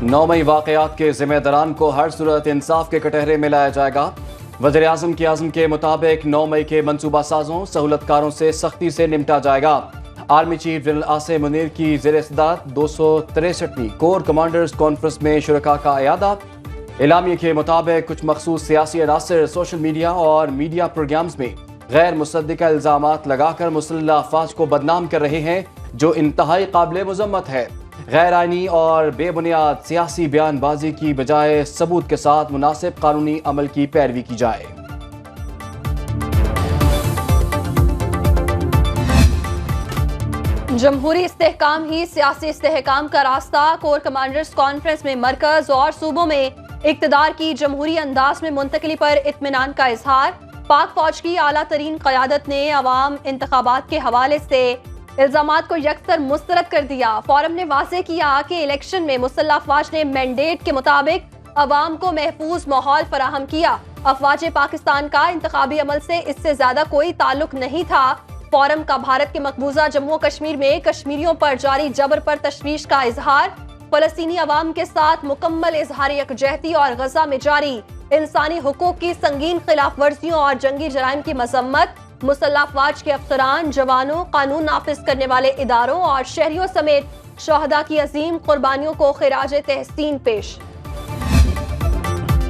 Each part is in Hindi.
9 मई वाकयात के जिम्मेदारान को हर सूरत इंसाफ के कटहरे में लाया जाएगा। वज़ीर आज़म के आज़म के मुताबिक 9 मई के मनसूबा साजों सहूलतकारों से सख्ती से निपटा जाएगा। Army chief general Asim Munir की ज़ेर सदारत 263वीं कोर कमांडर्स कॉन्फ्रेंस में शुरका का इयादा। एलामिया के मुताबिक कुछ मखसूस सियासी अनासर सोशल मीडिया और मीडिया प्रोग्राम्स में गैर मुसद्दिका इल्ज़ामात लगाकर मुसल्लह अफ़वाज को बदनाम कर रहे हैं, जो इंतहाई काबिल मज़म्मत है। गैर आइनी और बेबुनियाद सियासी बयानबाजी की बजाय सबूत के साथ मुनासिब कानूनी अमल की पैरवी की जाए। जमहूरी इस्तेहकाम ही सियासी इस्तेहकाम का रास्ता। कोर कमांडर्स कॉन्फ्रेंस में मरकज और सूबों में इक्तदार की जमहूरी अंदाज में मुंतकली पर इत्मीनान का इजहार। पाक फौज की आला तरीन क़यादत ने अवाम इंतखाबात के हवाले से इल्जामात को यकसर मुस्तरद कर दिया। फोरम ने वाज़ेह किया कि इलेक्शन में मुसल्लह अफवाज ने मैंडेट के मुताबिक अवाम को महफूज माहौल फराहम किया। अफवाज पाकिस्तान का इंतखाबी अमल से इससे ज्यादा कोई ताल्लुक नहीं था। फोरम का भारत के मकबूजा जम्मू कश्मीर में कश्मीरियों पर जारी जबर पर तशवीश का इजहार। फलस्तीनी अवाम के साथ मुकम्मल इजहार यकजहती और गजा में जारी इंसानी हुकूक की संगीन खिलाफ वर्जियों और जंगी जराइम की मजम्मत। मुसल्लह अफवाज के अफसरान, जवानों, कानून नाफिज करने वाले इदारों और शहरियों समेत शहदा की अजीम कुर्बानियों को खिराज तहसीन पेश।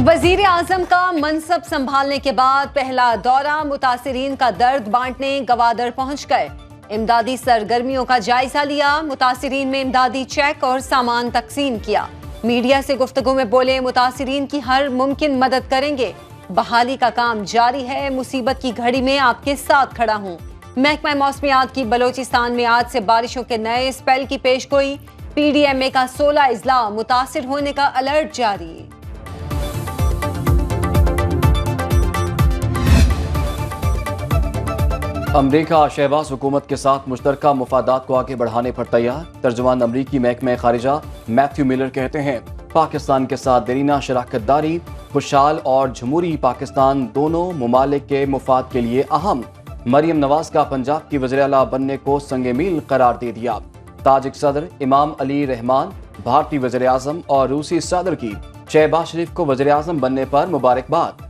वजीर आजम का मनसब संभालने के बाद पहला दौरा। मुतासिरीन का दर्द बांटने गवादर पहुंच गए। इमदादी सरगर्मियों का जायजा लिया। मुतासिरीन में इमदादी चेक और सामान तकसीम किया। मीडिया से गुफ्तगू में बोले, मुतासिरीन की हर मुमकिन मदद करेंगे। बहाली का काम जारी है। मुसीबत की घड़ी में आपके साथ खड़ा हूँ। महकमा मौसमियात की बलोचिस्तान में आज से बारिशों के नए स्पेल की पेशगोई। PDMA का 16 इजला मुतासिर होने का अलर्ट जारी। अमरीका शहबाज हुकूमत के साथ मुश्तरका मुफादात को आगे बढ़ाने पर तैयार। तर्जुमान अमरीकी महकमा खारिजा मैथ्यू मिलर कहते हैं, पाकिस्तान के साथ देरीना शराकतदारी खुशहाल और जमहूरी पाकिस्तान दोनों ममालिक के मुफाद के लिए अहम। मरियम नवाज का पंजाब की वज़ीर आला बनने को संगे मील करार दे दिया। ताजिक सदर इमाम अली रहमान, भारतीय वज़ीर आज़म और रूसी सदर की शहबाज शरीफ को वज़ीर आज़म बनने पर मुबारकबाद।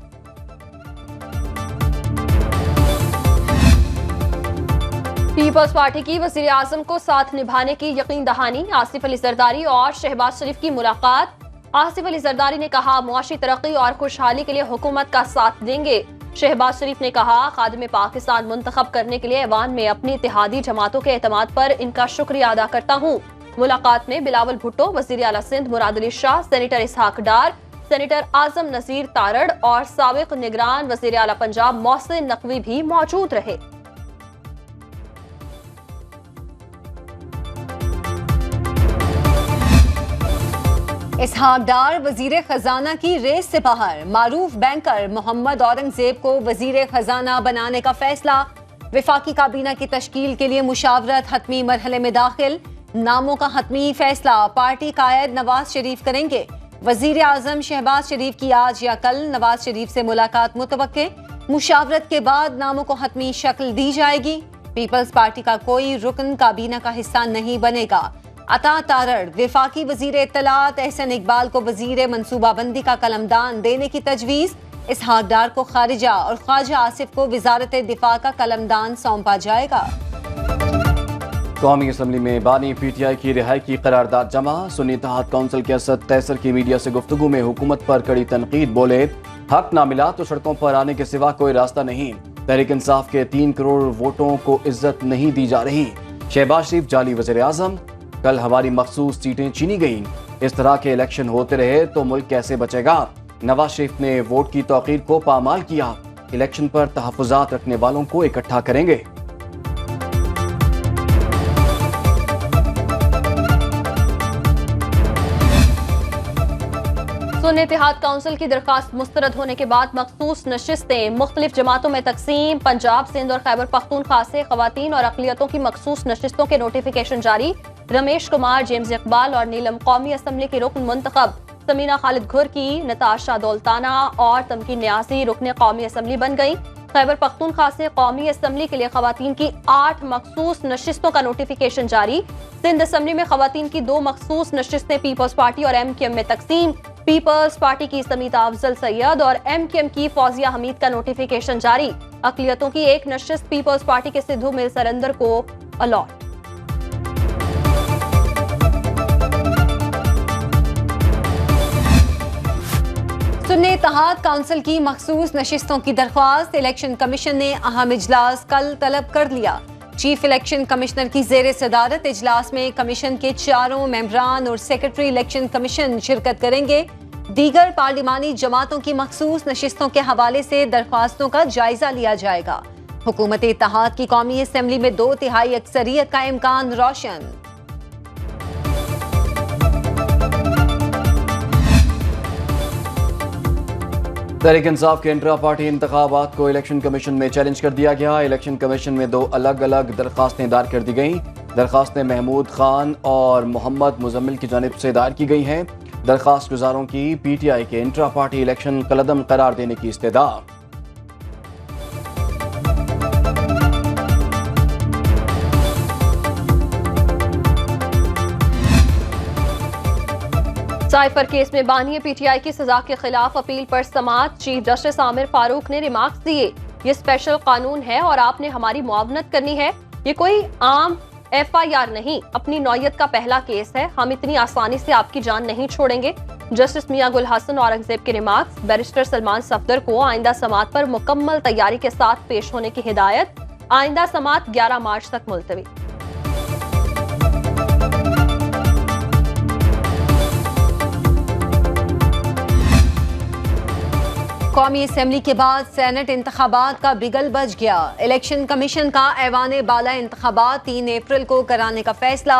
पीपल्स पार्टी की वज़ीर आज़म को साथ निभाने की यकीन दहानी। आसिफ अली जरदारी और शहबाज शरीफ की मुलाकात। आसिफ अली जरदारी ने कहा, मुआशी तरक्की और खुशहाली के लिए हुकूमत का साथ देंगे। शहबाज शरीफ ने कहा, खादिम पाकिस्तान मुंतखब करने के लिए ऐवान में अपनी इत्तेहादी जमातों के एतमाद पर इनका शुक्रिया अदा करता हूँ। मुलाकात में बिलावल भुट्टो, वज़ीर आला सिंध मुराद अली शाह, सेनेटर इसहाक डार, सेनेटर आजम नजीर तारड़ और साबिक निगरान वज़ीर आला पंजाब मोहसिन नकवी भी मौजूद रहे। इसहाक डार वजीर खजाना की रेस से बाहर। मारूफ बैंकर मोहम्मद औरंगजेब को वजीर खजाना बनाने का फैसला। विफाकी काबीना की तश्कील के लिए मुशावरत हतमी मरहले में दाखिल। नामों का हतमी फैसला पार्टी कायद नवाज शरीफ करेंगे। वजीर आजम शहबाज शरीफ की आज या कल नवाज शरीफ से मुलाकात मुतवक्के। मुशावरत के बाद नामों को हतमी शक्ल दी जाएगी। पीपल्स पार्टी का कोई रुकन काबीना का हिस्सा नहीं बनेगा। अता तारड़ विफाकी वजीर इत्तलात एहसन इकबाल को वजीर मनसूबाबंदी का कलमदान देने की तजवीज़। इसहाक डार को खारिजा और ख्वाजा आसिफ को वजारत दिफा का कलमदान सौंपा जाएगा। कौमी असम्बली में बानी PTI की रिहाई की करारदाद जमा। सुन्नी इत्तेहाद काउंसिल के असद तैसर की मीडिया से गुफ्तगू में हुकूमत पर कड़ी तनकीद। बोले, हक ना मिला तो सड़कों पर आने के सिवा कोई रास्ता नहीं। तहरीक इंसाफ के 3 करोड़ वोटों को इज्जत नहीं दी जा रही। शहबाज शरीफ जाली वज़ीर आज़म, कल हमारी मखसूस सीटें छीनी गईं। इस तरह के इलेक्शन होते रहे तो मुल्क कैसे बचेगा। नवाज शरीफ ने वोट की तौकीर को पामाल किया। इलेक्शन पर तहफ़्फ़ुज़ात रखने वालों को इकट्ठा करेंगे। सुन्नी इत्तेहाद काउंसिल की दरखास्त मुस्तरद होने के बाद मखसूस नशिस्तें मुख्तलिफ जमातों में तकसीम। पंजाब, सिंध और खैबर पख्तूनख्वा से खवातीन और अक़लियतों की मखसूस नशिस्तों के नोटिफिकेशन जारी। रमेश कुमार, जेम्स इकबाल और नीलम कौमी असम्बली की रुकन मुंतखब। समीना खालिद घुर की, नताशा दौलताना और तमकीन न्यासी रुकन कौमी असम्बली बन गई। खैबर पख्तूनख्वा से कौमी असम्बली के लिए खवातीन की 8 मखसूस नशिस्तों का नोटिफिकेशन जारी। सिंध असम्बली में खवातीन की 2 मखसूस नशिस्तें पीपल्स पार्टी और MQM में तकसीम। पीपल्स पार्टी की समीता अफजल सैयद और MQM की फौजिया हमीद का नोटिफिकेशन जारी। अकलियतों की एक नशिस्त पीपल्स पार्टी के सिद्धू मिल सरंदर को अलॉट। सुन्नी इत्तेहाद काउंसिल की मखसूस नशिस्तों की दरख्वास्त इलेक्शन कमीशन ने अहम इजलास कल तलब कर लिया। चीफ इलेक्शन कमिश्नर की जेर सदारत इजलास में कमीशन के 4 मेंबरान और सेक्रेटरी इलेक्शन कमीशन शिरकत करेंगे। दीगर पार्लिमानी जमातों की मखसूस नशिस्तों के हवाले से दरख्वास्तों का जायजा लिया जाएगा। हुकूमत इत्तेहाद की कौमी असम्बली में 2/3 अक्सरियत का इम्कान रोशन। तहरीक इंसाफ के इंट्रा पार्टी इंतखाबात को इलेक्शन कमीशन में चैलेंज कर दिया गया। इलेक्शन कमीशन में 2 अलग अलग दरखास्तें दायर कर दी गईं। दरखास्तें महमूद खान और मोहम्मद मुजम्मिल की जानिब से दायर की गई हैं। दरखास्त गुजारों की PTI के इंट्रा पार्टी इलेक्शन कलअदम करार देने की इस्तदा। साइफर केस में बानी PTI की सजा के खिलाफ अपील पर समाअत। चीफ जस्टिस आमिर फारूक ने रिमार्क्स दिए, ये स्पेशल कानून है और आपने हमारी मुआवनत करनी है। ये कोई आम FIR नहीं, अपनी नौयत का पहला केस है। हम इतनी आसानी से आपकी जान नहीं छोड़ेंगे। जस्टिस मियां गुल हसन औरंगजेब के रिमार्क्स। बैरिस्टर सलमान सफदर को आइंदा समाअत पर मुकम्मल तैयारी के साथ पेश होने की हिदायत। आइंदा समाअत 11 मार्च तक मुलतवी। कौमी असम्बली के बाद सेनेट इंतखाबात का बिगल बज गया। इलेक्शन कमीशन का ऐवान बाला इंतखाबात 3 अप्रैल को कराने का फैसला।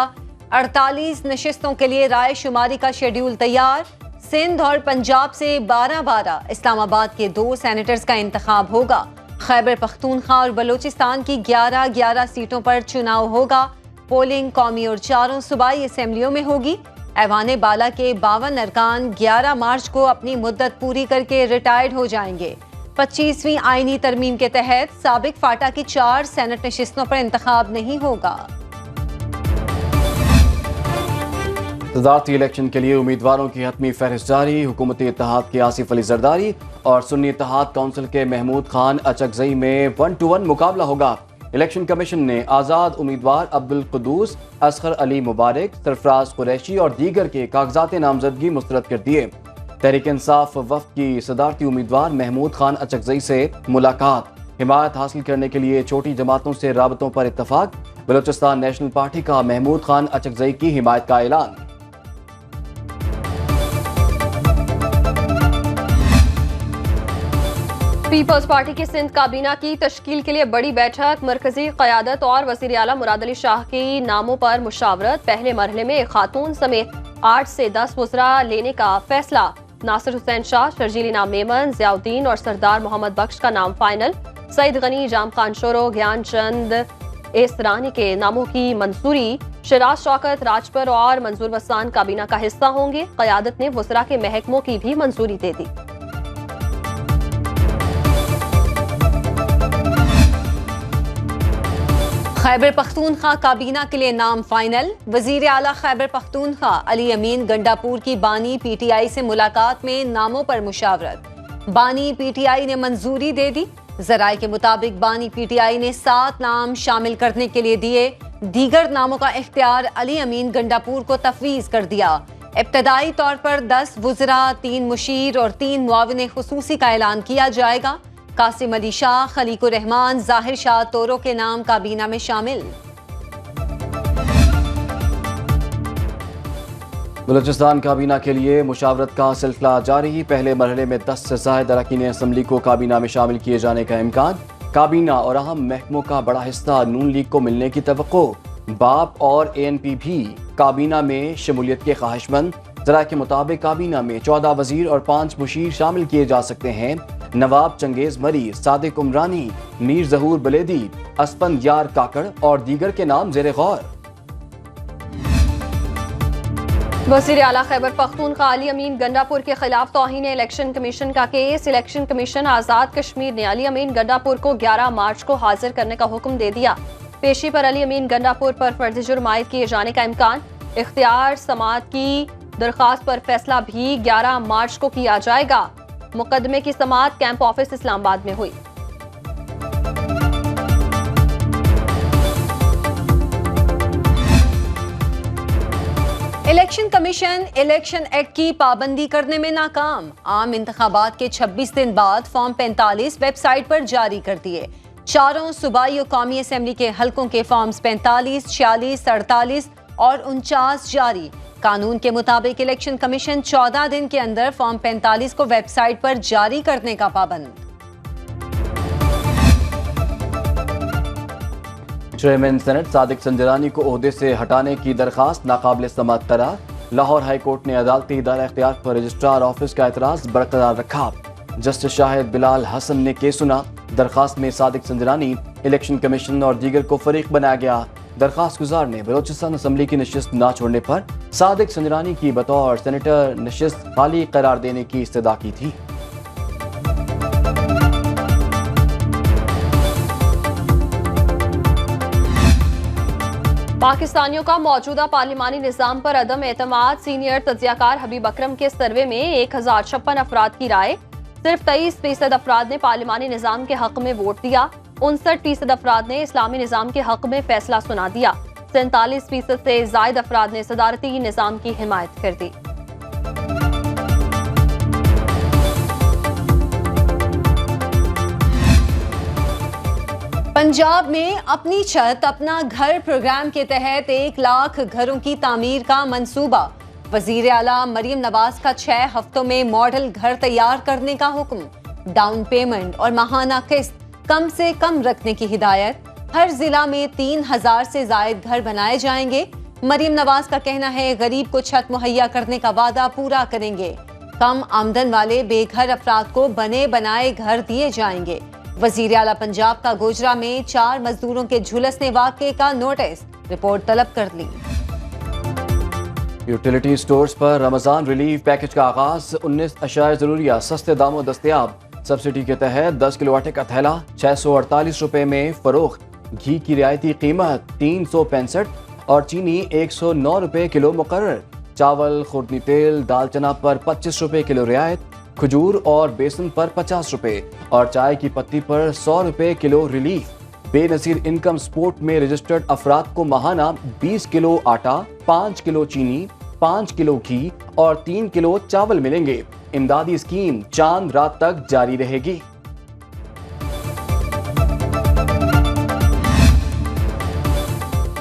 48 नशिस्तों के लिए राय शुमारी का शेड्यूल तैयार। सिंध और पंजाब से 12-12, इस्लामाबाद के 2 सेनेटर्स का इंतखाब होगा। खैबर पख्तूनख्वा और बलोचिस्तान की 11-11 सीटों पर चुनाव होगा। पोलिंग कौमी और 4 सूबाई असम्बलियों में होगी। ऐवान बाला के 52 अरकान 11 मार्च को अपनी मुद्दत पूरी करके रिटायर्ड हो जाएंगे। 25वीं आईनी तरमीम के तहत साबिक फाटा की 4 सेनेट नशिस्तों पर इंतखाब नहीं होगा। सदारती इलेक्शन के लिए उम्मीदवारों की हतमी फहरिस्त जारी। हुकूमती इत्तेहाद के आसिफ अली जरदारी और सुन्नी इत्तेहाद काउंसिल के महमूद खान अचकजई में 1-1 मुकाबला होगा। इलेक्शन कमीशन ने आज़ाद उम्मीदवार अब्दुल कुद्दूस, असगर अली मुबारक, सरफराज कुरैशी और दीगर के कागजात नामजदगी मुस्तरद कर दिए। तहरीक इंसाफ वफ़द की सदारती उम्मीदवार महमूद खान अचकजई से मुलाकात। हिमायत हासिल करने के लिए छोटी जमातों से राबतों पर इत्तफाक। बलोचिस्तान नेशनल पार्टी का महमूद खान अचकजई की हिमायत का ऐलान। पीपल्स पार्टी की सिंध काबीना की तश्कील के लिए बड़ी बैठक। मरकजी क़यादत और वज़ीर आला मुराद अली शाह के नामों पर मुशावरत। पहले मरहले में एक खातून समेत 8 से 10 वज़रा लेने का फैसला। नासिर हुसैन शाह, शर्जील इनाम मेमन, ज़ियाउद्दीन और सरदार मोहम्मद बख्श का नाम फाइनल। सईद गनी, जाम खान शोरो, ज्ञान चंद एसरानी के नामों की मंजूरी। शिराज शौकत, राजपर और मंजूर वसान काबीना का हिस्सा होंगे। क़यादत ने वज़रा के महकमों की भी मंजूरी दे दी। खैबर पख्तूनख्वा काबीना के लिए नाम फाइनल। वजीर आला खैबर पख्तूनख्वा अली अमीन गंडापुर की बानी PTI से मुलाकात में नामों पर मुशावरत। बानी PTI ने मंजूरी दे दी। जराए के मुताबिक बानी PTI ने 7 नाम शामिल करने के लिए दिए। दीगर नामों का इख्तियार अली अमीन गंडापुर को तफवीज कर दिया। इब्तदाई तौर पर 10 वज़रा, 3 मुशीर और 3 मुआविन खुसूसी का ऐलान किया जाएगा। कासिम अली शाह, खलीकुर रहमान, जाहिर शाह तोरो के नाम काबीना में शामिल। बलूचिस्तान काबीना के लिए मुशावरत का सिलसिला जारी। पहले मरहले में 10 से ज़ायद अरकान असम्बली को काबीना में शामिल किए जाने का इम्कान। काबीना और अहम महकमों का बड़ा हिस्सा नून लीग को मिलने की तवक्को। बाप और ANP भी काबीना में शमूलियत के ख्वाहिशमंद। जरा के मुताबिक काबीना में 14 वजीर और 5 मुशीर शामिल किए जा सकते हैं। नवाब चंगेज मरी, सादिक उमरानी, मीर जहूर बलेदी, असपन यार काकड़ और दीगर के नाम जेरे गौर। वज़ीर आला खैबर पख्तूनख्वा अली अमीन गंडापुर के खिलाफ तौहीन इलेक्शन कमीशन का case. Election commission Azad Kashmir ने अली अमीन गंडापुर को 11 मार्च को हाजिर करने का हुक्म दे दिया। पेशी पर अली अमीन गंडापुर पर फर्जी जुर्म आयद किए जाने का इम्कान। इख्तियार समाअत की दरख्वास्त पर फैसला भी 11 मार्च को किया जाएगा। मुकदमे की समाअत कैंप ऑफिस इस्लामाबाद में हुई। इलेक्शन कमीशन इलेक्शन एक्ट की पाबंदी करने में नाकाम। आम इंतखाबात के 26 दिन बाद फॉर्म 45 वेबसाइट पर जारी कर दिए। चारों सूबाई और कौमी असेंबली के हलकों के फॉर्म्स 45, 46, 48 और 49 जारी। कानून के मुताबिक इलेक्शन कमीशन 14 दिन के अंदर फॉर्म 45 को वेबसाइट पर जारी करने का पाबंद। चेयरमैन सेनेट सादिक संजरानी को ओहदे से हटाने की दरखास्त नाकाबिल समाअत करार। लाहौर हाई कोर्ट ने अदालती इदारा इख्तियार पर रजिस्ट्रार ऑफिस का एतराज बरकरार रखा। जस्टिस शाहिद बिलाल हसन ने केस सुना। दरखास्त में सादिक संजरानी, इलेक्शन कमीशन और दीगर को फरीक बनाया गया। दरखास्त गुजार ने बलोचिस्तान असम्बली की नशिस्त न छोड़ने पर सादिक संजरानी की बतौर सेनेटर नशिस्त खाली करार देने की इस्तदा की थी। पाकिस्तानियों का मौजूदा पार्लिमानी निज़ाम पर अदम एतमाद। सीनियर तज्जियाकार हबीब अकरम के सर्वे में 1056 अफराद की राय। सिर्फ 23% अफराद ने पार्लिमानी निज़ाम के हक में वोट दिया। 59% अफराद ने इस्लामी निज़ाम के हक में फैसला सुना दिया। 47% से जायद अफराद ने सदारती निज़ाम की हिमायत कर दी। पंजाब में अपनी छत अपना घर प्रोग्राम के तहत 1 लाख घरों की तामीर का मंसूबा। वजीर आला मरियम नवाज का 6 हफ्तों में मॉडल घर तैयार करने का हुक्म। डाउन पेमेंट और माहाना किस्त कम से कम रखने की हिदायत। हर जिला में 3000 से जायद घर बनाए जाएंगे। मरियम नवाज का कहना है गरीब को छत मुहैया करने का वादा पूरा करेंगे। कम आमदन वाले बेघर अफराद को बने बनाए घर दिए जाएंगे। वजीर आला पंजाब का गोजरा में 4 मजदूरों के झुलसने वाक़े का नोटिस। रिपोर्ट तलब कर ली। यूटिलिटी स्टोर्स पर रमजान रिलीफ पैकेज का आगाज। 19 अशाया जरूरिया सस्ते दामों दस्तयाब। सब्सिडी के तहत 10 किलो आटे का थैला 648 रुपए में फरोख्त। घी की रियायती कीमत 365 और चीनी 109 रुपए किलो मुकर्रर। चावल, खुर्दनी तेल, दाल चना पर 25 रुपए किलो रियायत। खजूर और बेसन पर 50 रुपए और चाय की पत्ती पर 100 रुपए kilo relief. Benazir income support में रजिस्टर्ड अफराद को माहाना 20 किलो आटा, 5 किलो चीनी, 5 किलो घी और 3 किलो चावल मिलेंगे। इमदादी स्कीम चांद रात तक जारी रहेगी।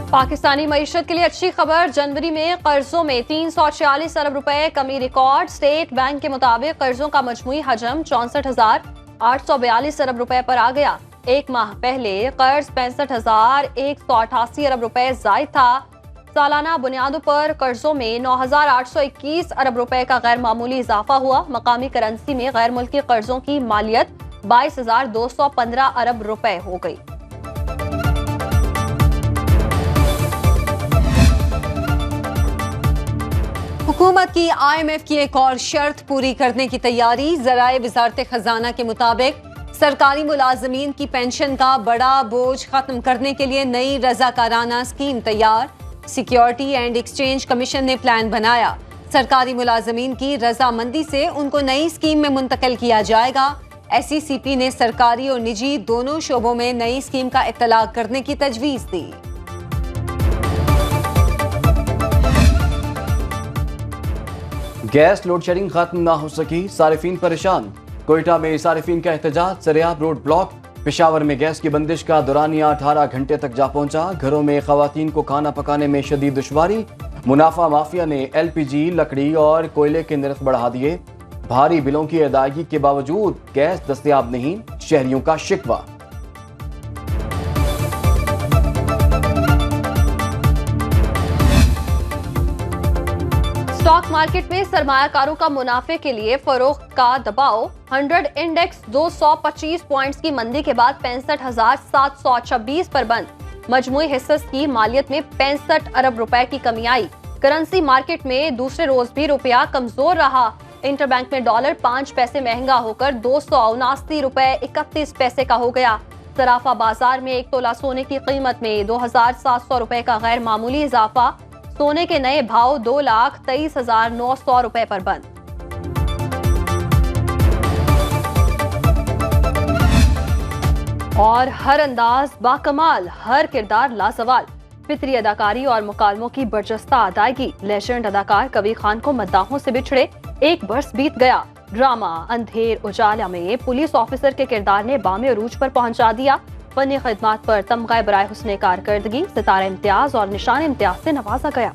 पाकिस्तानी मईशत के लिए अच्छी खबर। जनवरी में कर्जों में 346 अरब रुपए कमी रिकॉर्ड। स्टेट बैंक के मुताबिक कर्जों का मजमूई हजम 64,842 अरब रुपए पर आ गया। एक माह पहले कर्ज 65,188 अरब रुपए जायद था। सालाना बुनियादों पर कर्जों में 9,821 अरब रुपए का गैर मामूली इजाफा हुआ। मकामी करेंसी में गैर मुल्की कर्जों की मालियत 22,215 अरब रुपए हो गई। हुकूमत की IMF की एक और शर्त पूरी करने की तैयारी। ज़राए वज़ारत खजाना के मुताबिक सरकारी मुलाजमीन की पेंशन का बड़ा बोझ खत्म करने के लिए नई रजाकाराना स्कीम तैयार। सिक्योरिटी एंड एक्सचेंज कमीशन ने प्लान बनाया। सरकारी मुलाजमीन की रजामंदी से उनको नई स्कीम में मुंतकिल किया जाएगा। SECP ने सरकारी और निजी दोनों शोबों में नई स्कीम का इत्तलाक करने की तजवीज दी। गैस लोड शेडिंग खत्म ना हो सकी, सारिफीन परेशान। कोयटा में सारिफीन का एहतजाज, सरेआब रोड ब्लॉक। पेशावर में गैस की बंदिश का दौरानिया 18 घंटे तक जा पहुंचा। घरों में खवातीन को खाना पकाने में शदीद दुश्वारी। मुनाफा माफिया ने LPG, लकड़ी और कोयले के निर्ख बढ़ा दिए। भारी बिलों की अदायगी के बावजूद गैस दस्तयाब नहीं, शहरियों का शिकवा। स्टॉक मार्केट में सरमायाकारों का मुनाफे के लिए फरोख्त का दबाव। 100 इंडेक्स 225 पॉइंट्स की मंदी के बाद 65,726 पर बंद। मजमूई हिस्सों की मालियत में 65 अरब रुपए की कमी आई। करेंसी मार्केट में दूसरे रोज भी रुपया कमजोर रहा। इंटरबैंक में डॉलर 5 पैसे महंगा होकर 279 रुपए 31 पैसे का हो गया। सराफा बाजार में 1 तोला सोने की कीमत में 2700 रुपए का गैर मामूली इजाफा। सोने के नए भाव 2,23,900 रुपए पर बंद। और हर अंदाज बाकमाल, हर किरदार लाजवाल, फितरी अदाकारी और मुकालमों की बरजस्ता अदायगी। लेजेंड अदाकार कबीर खान को मद्दाहों से बिछड़े 1 बरस बीत गया। ड्रामा अंधेर उजाला में पुलिस ऑफिसर के किरदार ने बामे अरूज पर पहुंचा दिया। फनी खिदमात पर तमगा बराए हुस्ने कारकर्दगी सितारा इम्तियाज और निशान इम्तियाज से नवाजा गया।